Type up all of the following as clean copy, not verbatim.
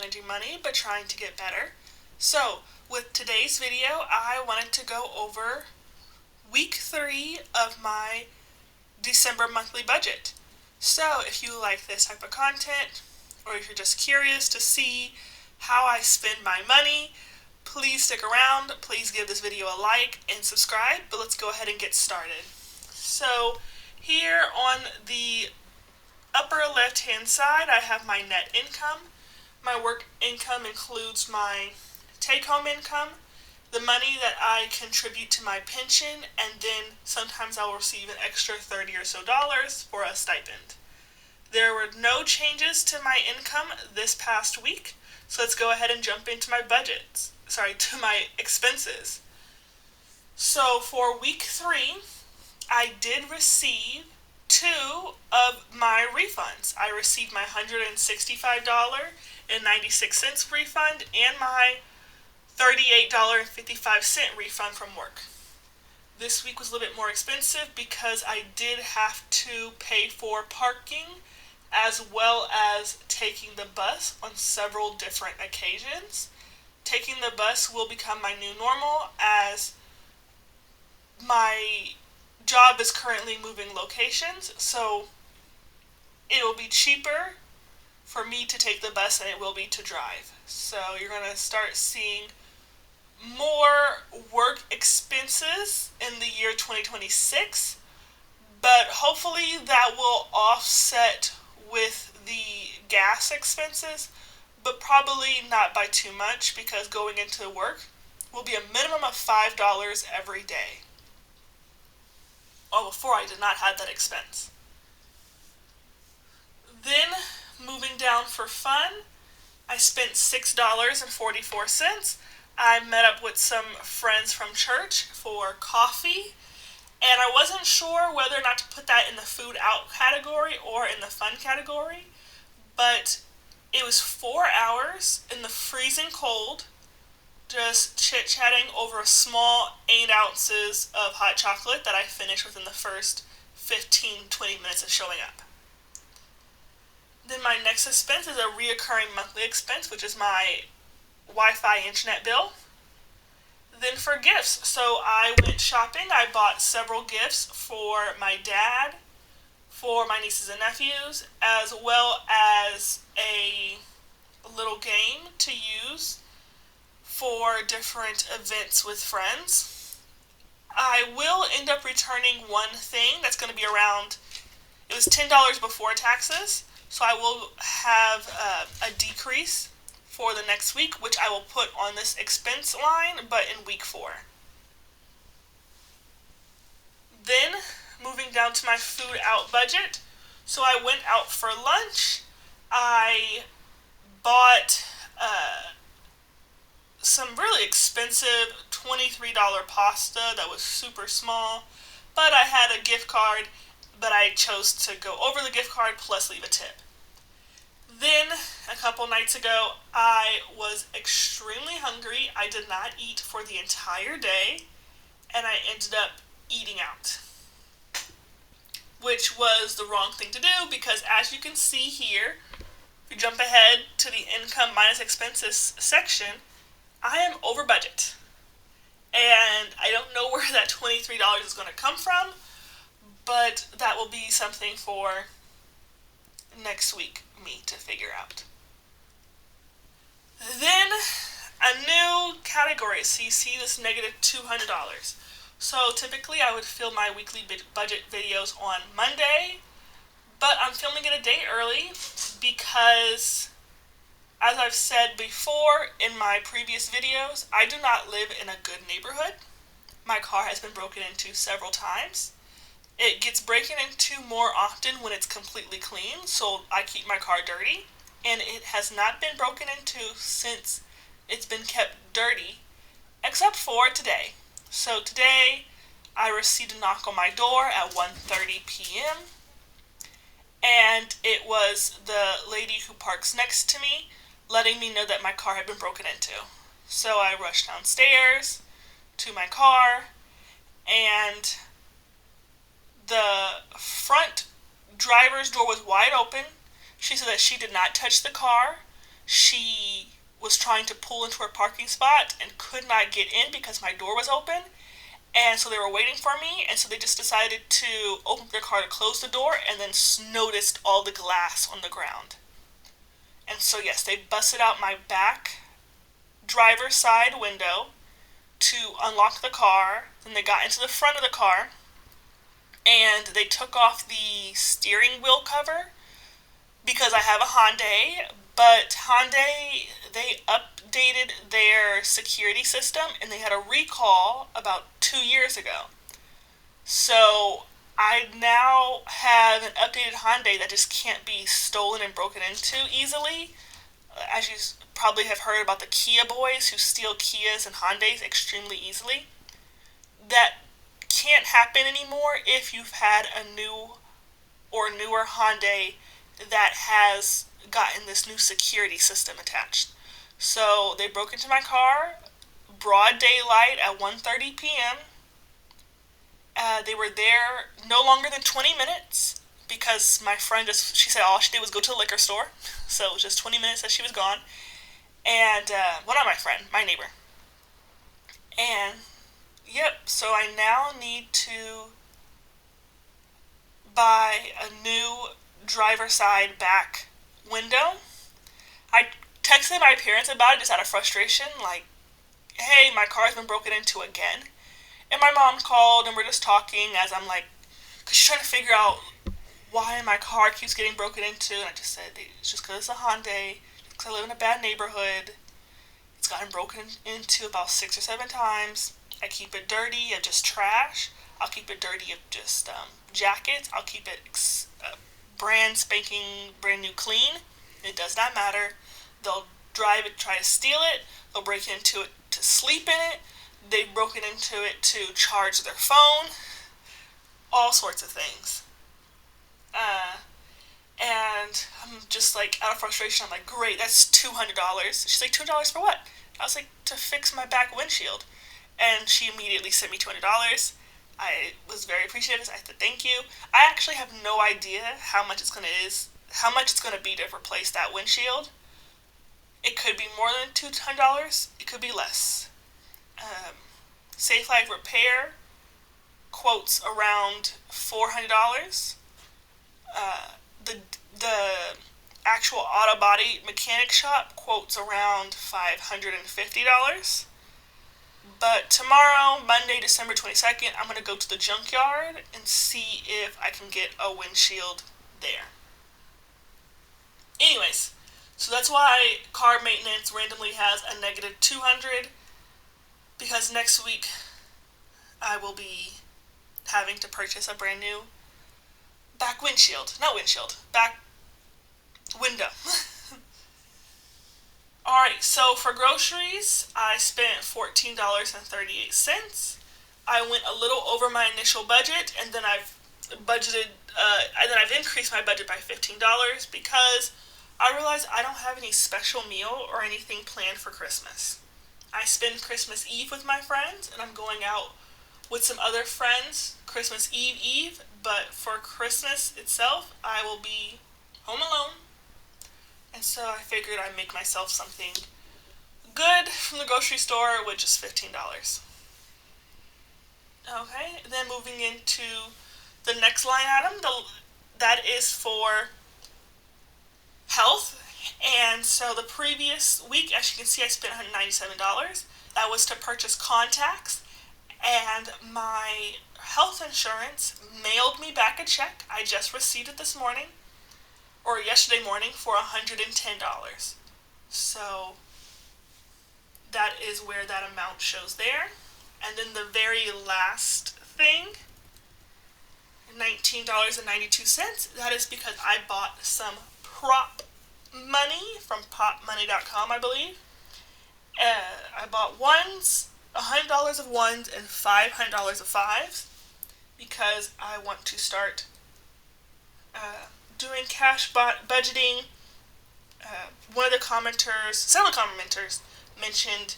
managing money, but trying to get better. So, with today's video, I wanted to go over week 3 of my December monthly budget. So, if you like this type of content, or if you're just curious to see how I spend my money, please stick around. Please give this video a like and subscribe, but let's go ahead and get started. So, here on the upper left hand side, I have my net income. My work income includes my take-home income, the money that I contribute to my pension, and then sometimes I'll receive an extra $30 or so for a stipend. There were no changes to my income this past week, so let's go ahead and jump into my to my expenses. So for week 3, I did receive 2 of my refunds. I received my $165.96 refund and my $38.55 refund from work. This week was a little bit more expensive because I did have to pay for parking as well as taking the bus on several different occasions. Taking the bus will become my new normal as my job is currently moving locations, so it will be cheaper for me to take the bus than it will be to drive. So you're going to start seeing more work expenses in the year 2026, but hopefully that will offset with the gas expenses, but probably not by too much because going into work will be a minimum of $5 every day. Oh, before I did not have that expense. Then, moving down for fun, I spent $6.44. I met up with some friends from church for coffee, and I wasn't sure whether or not to put that in the food out category or in the fun category, but it was 4 hours in the freezing cold, just chit-chatting over a small 8 ounces of hot chocolate that I finished within the first 15-20 minutes of showing up. Then my next expense is a reoccurring monthly expense, which is my Wi-Fi internet bill. Then for gifts, so I went shopping. I bought several gifts for my dad, for my nieces and nephews, as well as a little game to use for different events with friends. I will end up returning one thing that's going to be around, it was $10 before taxes, so I will have a decrease for the next week, which I will put on this expense line, but in week 4. Then, moving down to my food out budget, so I went out for lunch. I bought some really expensive $23 pasta that was super small, but I had a gift card, but I chose to go over the gift card plus leave a tip. Then, a couple nights ago, I was extremely hungry. I did not eat for the entire day, and I ended up eating out, which was the wrong thing to do because as you can see here, if you jump ahead to the income minus expenses section, I am over budget. And I don't know where that $23 is going to come from, but that will be something for next week me to figure out. Then a new category, so you see this negative $200. So typically I would film my weekly budget videos on Monday, but I'm filming it a day early because, as I've said before in my previous videos, I do not live in a good neighborhood. My car has been broken into several times. It gets broken into more often when it's completely clean, so I keep my car dirty, and it has not been broken into since it's been kept dirty, except for today. So today, I received a knock on my door at 1:30 p.m., and it was the lady who parks next to me letting me know that my car had been broken into. So I rushed downstairs to my car, and the front driver's door was wide open. She said that she did not touch the car. she was trying to pull into her parking spot and could not get in because my door was open. And so they were waiting for me, and so they just decided to open their car to close the door and then noticed all the glass on the ground. And so, yes, they busted out my back driver's side window to unlock the car. Then they got into the front of the car and they took off the steering wheel cover because I have a Hyundai, but Hyundai, they updated their security system and they had a recall about 2 years ago. So I now have an updated Hyundai that just can't be stolen and broken into easily. As you probably have heard about the Kia boys who steal Kias and Hyundais extremely easily. That can't happen anymore if you've had a new or newer Hyundai that has gotten this new security system attached. So they broke into my car, broad daylight at 1:30 p.m. They were there no longer than 20 minutes because my friend she said all she did was go to the liquor store. So it was just 20 minutes that she was gone. And, well, not my friend, my neighbor. And, yep, so I now need to buy a new driver side back window. I texted my parents about it just out of frustration, like, hey, my car's been broken into again. And my mom called and we're just talking as I'm like, because she's trying to figure out why my car keeps getting broken into. And I just said, it's just because it's a Hyundai, because I live in a bad neighborhood. It's gotten broken into about 6 or 7 times. I keep it dirty of just trash. I'll keep it dirty of just jackets. I'll keep it brand spanking, brand new clean. It does not matter. They'll drive it, try to steal it. They'll break into it to sleep in it. They've broken into it to charge their phone. All sorts of things. And I'm just like, out of frustration, I'm like, great, that's $200. She's like, $200 for what? I was like, to fix my back windshield. And she immediately sent me $200. I was very appreciative. I said, thank you. I actually have no idea how much it's gonna be to replace that windshield. It could be more than $200. It could be less. Safe Life Repair quotes around $400. The actual auto body mechanic shop quotes around $550. But tomorrow, Monday, December 22nd, I'm going to go to the junkyard and see if I can get a windshield there. Anyways, so that's why car maintenance randomly has a negative 200, because next week I will be having to purchase a brand new back window. Alright, so for groceries, I spent $14.38. I went a little over my initial budget, and then I've increased my budget by $15 because I realized I don't have any special meal or anything planned for Christmas. I spend Christmas Eve with my friends, and I'm going out with some other friends Christmas Eve, but for Christmas itself, I will be home alone. And so I figured I'd make myself something good from the grocery store with just $15. Okay, then moving into the next line item, that is for health. And so the previous week, as you can see, I spent $197. That was to purchase contacts. And my health insurance mailed me back a check. I just received it this morning, or yesterday morning, for $110. So that is where that amount shows there. And then the very last thing, $19.92. That is because I bought some prop money from popmoney.com, I believe. I bought $100 of ones and $500 of fives because I want to start doing cash budgeting. One of the commenters, several commenters, mentioned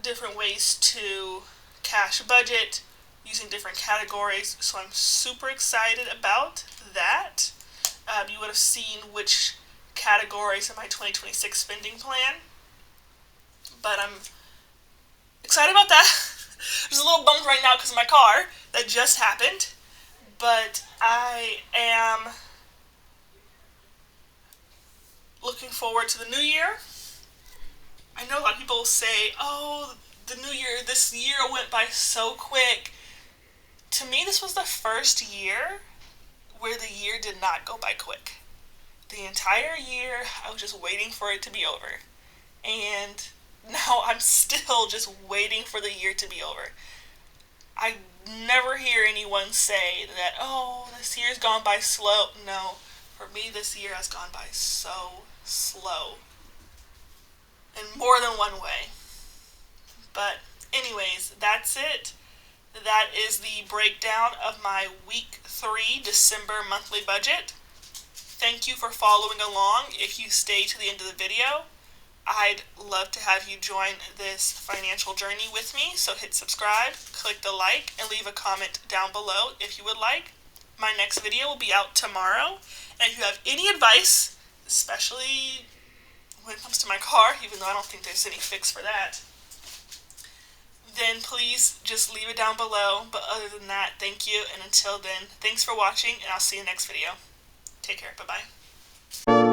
different ways to cash budget using different categories, so I'm super excited about that. You would have seen which categories in my 2026 spending plan. But I'm excited about that. I'm just a little bummed right now because of my car that just happened. But I am looking forward to the new year. I know a lot of people say, oh, the new year, this year went by so quick. To me, this was the first year where the year did not go by quick. The entire year, I was just waiting for it to be over. And now I'm still just waiting for the year to be over. I never hear anyone say that, oh, this year's gone by slow. No, for me, this year has gone by so slow. In more than one way. But, anyways, that's it. That is the breakdown of my week 3 December monthly budget. Thank you for following along. If you stay to the end of the video, I'd love to have you join this financial journey with me. So hit subscribe, click the like, and leave a comment down below if you would like. My next video will be out tomorrow. And if you have any advice, especially when it comes to my car, even though I don't think there's any fix for that, then please just leave it down below. But other than that, thank you. And until then, thanks for watching, and I'll see you next video. Take care. Bye-bye.